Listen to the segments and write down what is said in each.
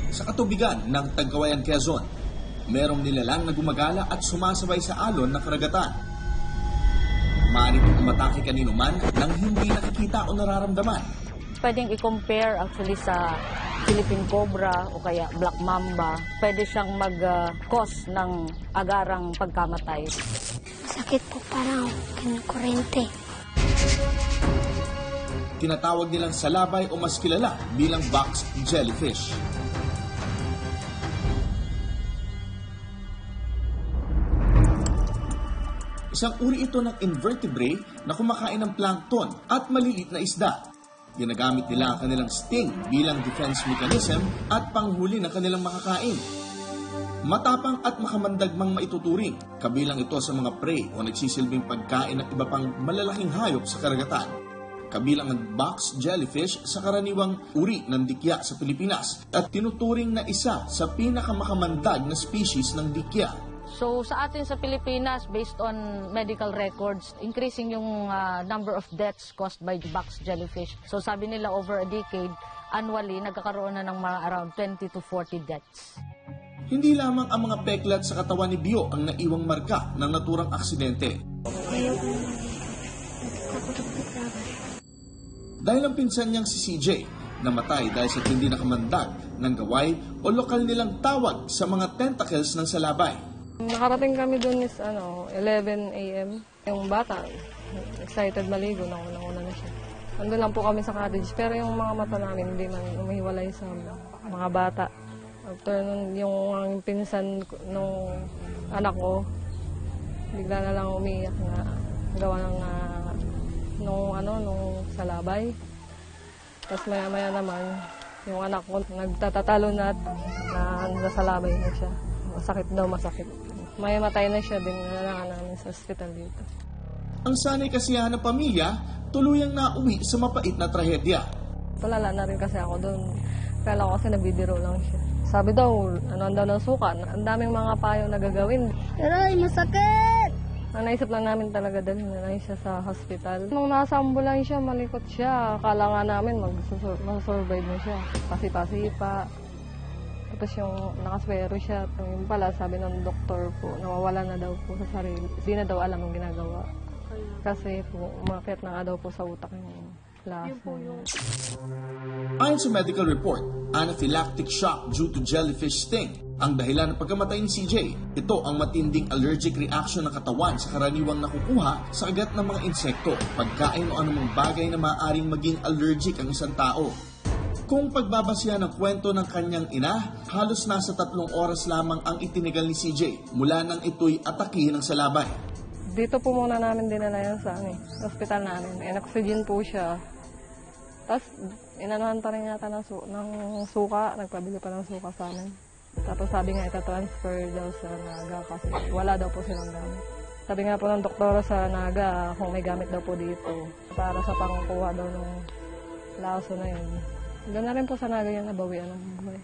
Sa katubigan ng Tagkawayan, Quezon, merong nilalang na gumagala at sumasabay sa alon ng karagatan. Maaari pong umatake kanino man nang hindi nakikita o nararamdaman. Pwedeng i-compare actually sa Philippine Cobra o kaya Black Mamba. Pwede siyang mag-cause ng agarang pagkamatay. Masakit po, parang kinukurente. Tinatawag nilang salabay o mas kilala bilang box jellyfish. Isang uri ito ng invertebrate na kumakain ng plankton at maliliit na isda. Ginagamit nila ang kanilang sting bilang defense mechanism at panghuli ng kanilang makakain. Matapang at makamandagmang maituturing, kabilang ito sa mga prey o nagsisilbing pagkain ng iba pang malalaking hayop sa karagatan. Kabilang ang box jellyfish sa karaniwang uri ng dikya sa Pilipinas at tinuturing na isa sa pinakamakamandag na species ng dikya. So sa atin sa Pilipinas, based on medical records, increasing yung number of deaths caused by box jellyfish. So sabi nila over a decade, annually, nagkakaroon na ng mga around 20 to 40 deaths. Hindi lamang ang mga peklat sa katawan ni Bio ang naiwang marka ng naturang aksidente. Dahil ang pinsan niyang si CJ, namatay dahil sa tindi na kamandag ng gaway o lokal nilang tawag sa mga tentacles ng salabay. Nakarating kami doon is 11 a.m. Yung bata, excited maligo, nauna na siya. Nandun lang po kami sa cottage, pero yung mga mata namin hindi man umihiwalay sa mga bata. After nun, yung pinsan nung anak ko, bigla na lang umiiyak na gawa ng nung salabay. Tapos maya-maya naman, yung anak ko nagtatatalo na nasalabay na siya. Masakit. May matay na siya, din na namin sa ospital dito. Ang sanay kasiyahan ng pamilya, tuluyang nauwi sa mapait na trahedya. Tulala na rin kasi ako doon. Kala ko kasi nabibiro lang siya. Sabi daw, ano daw ng suka, ang daming mga payo na gagawin. Aray, masakit! Ang naisip lang namin talaga dalhin na siya sa hospital. Nung nasa ambulansya, malikot siya. Akala nga namin mag-survive na siya. Pasipa-sipa. Tapos yung nakaswero siya. Yung pala, sabi ng doktor po, nawawala na daw po sa sarili. Hindi na daw alam ang ginagawa. Kasi po, umakit na nga daw po sa utak yung laso. Ayon sa medical report, anaphylactic shock due to jellyfish sting ang dahilan ng pagkamatay ni CJ. Ito ang matinding allergic reaction ng katawan sa karaniwang nakukuha sa agat ng mga insekto, pagkain o anumang bagay na maaaring maging allergic ang isang tao. Kung pagbabasihan ng kwento ng kanyang ina, halos nasa 3 oras lamang ang itinigal ni CJ mula nang ito'y atakihin ng salabay. Dito po muna namin dinala yan sa hospital namin. Oxygen po siya. Tapos, inanuhan pa rin yata ng suka. Nagpabili pa ng suka sa amin. Tapos sabi nga itatransfer daw sa Naga kasi wala daw po silang gamit. Sabi nga po ng doktora sa Naga kung may gamit daw po dito para sa pangkuha daw ng laso na yun. Doon na rin po sa Naga yan nabawian ng buhay.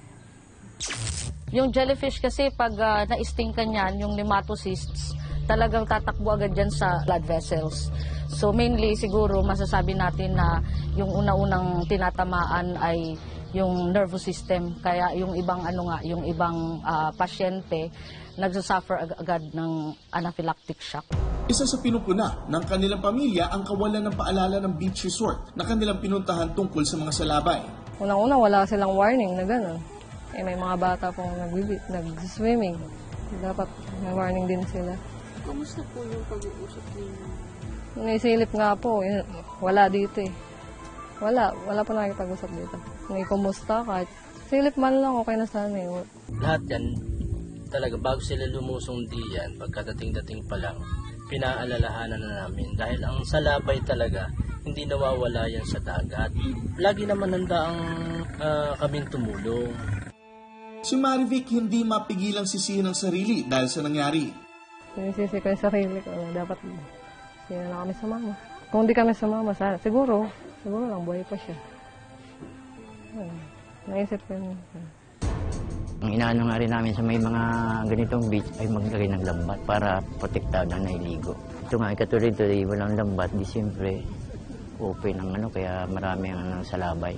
Yung jellyfish kasi pag na-sting ka niyan, yung nematocysts, talagang tatakbo agad dyan sa blood vessels. So mainly siguro masasabi natin na yung una-unang tinatamaan ay yung nervous system. Kaya yung ibang yung ibang pasyente nagsasuffer agad ng anaphylactic shock. Isa sa pinupuna ng kanilang pamilya ang kawalan ng paalala ng beach resort na kanilang pinuntahan tungkol sa mga salabay. Unang-una wala silang warning na gano'n. May mga bata pong nag-swimming. Dapat may warning din sila. Kamusta po yung pag-uusap ninyo? Naisilip nga po, wala dito eh. Wala po nakikipag-usap dito. May kumusta kahit silip man lang, okay na sana eh. Lahat yan, talaga bago sila lumusong diyan, pagkadating-dating pa lang, pinaalalahanan na namin. Dahil ang salabay talaga, hindi nawawala yan sa dagat. Lagi naman handa ang kaming tumulong. Si Marivic hindi mapigilang sisihin ang sarili dahil sa nangyari. Sinisisi ko yung sarili ko. Dapat hindi na kami sumama. Kung hindi kami sumama, siguro lang buhay pa siya. Naisip ko yun. Ang inaano nga rin namin sa may mga ganitong beach ay maglagay ng lambat para protektado na nailigo. Ito nga, ikatuloy-tuloy, walang lambat, di siyempre open ang kaya marami ang salabay.